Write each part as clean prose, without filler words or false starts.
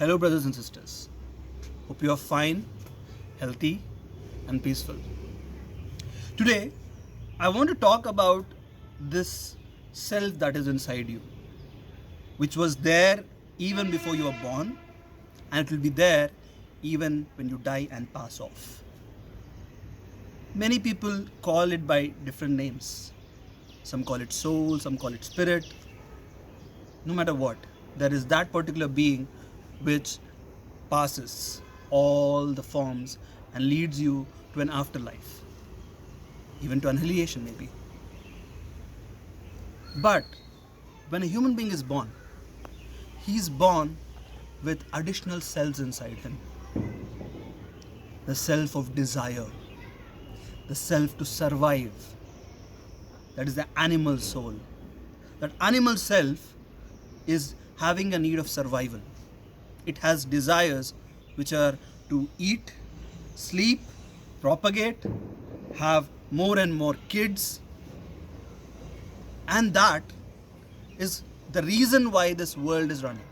Hello, brothers and sisters. Hope you are fine, healthy, and peaceful. Today, I want to talk about this self that is inside you, which was there even before you were born, and it will be there even when you die and pass off. Many people call it by different names. Some call it soul, some call it spirit. No matter what, there is that particular being which passes all the forms and leads you to an afterlife, even to annihilation, maybe. But when a human being is born, he is born with additional cells inside him: the self of desire, the self to survive. That is the animal soul. That animal self is having a need of survival. It has desires which are to eat, sleep, propagate, have more and more kids, and that is the reason why this world is running.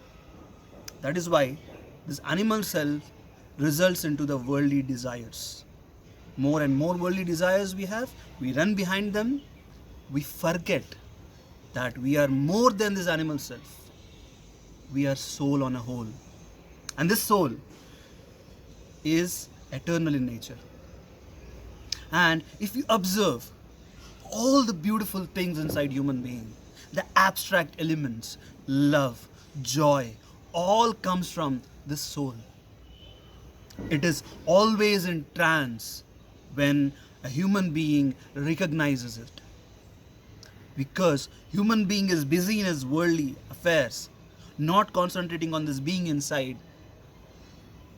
That is why this animal self results into the worldly desires. More and more worldly desires we have, we run behind them, we forget that we are more than this animal self. We are soul on a whole. And this soul is eternal in nature. And if you observe all the beautiful things inside human being, the abstract elements, love, joy, all comes from this soul. It is always in trance when a human being recognizes it. Because human being is busy in his worldly affairs, not concentrating on this being inside,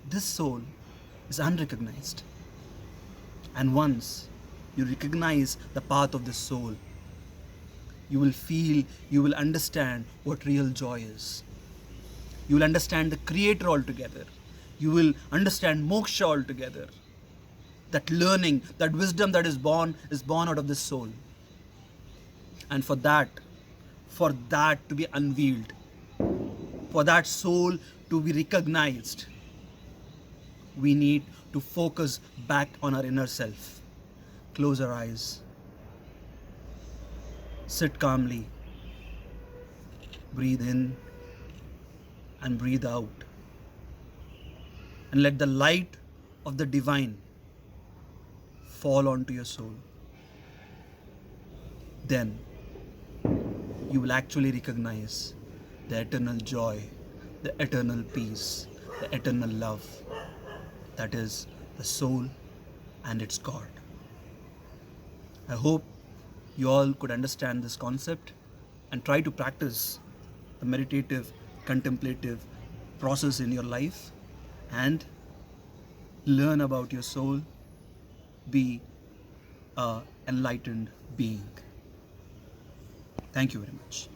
this soul is unrecognized. And once you recognize the path of the soul, you will feel, you will understand what real joy is. You will understand the Creator altogether. You will understand moksha altogether. That learning, that wisdom that is born out of this soul. And for that to be unveiled, for that soul to be recognized, we need to focus back on our inner self. Close our eyes. Sit calmly. Breathe in and breathe out. And let the light of the divine fall onto your soul. Then you will actually recognize the eternal joy, the eternal peace, the eternal love. That is the soul and its God. I hope you all could understand this concept and try to practice the meditative, contemplative process in your life and learn about your soul, be an enlightened being. Thank you very much.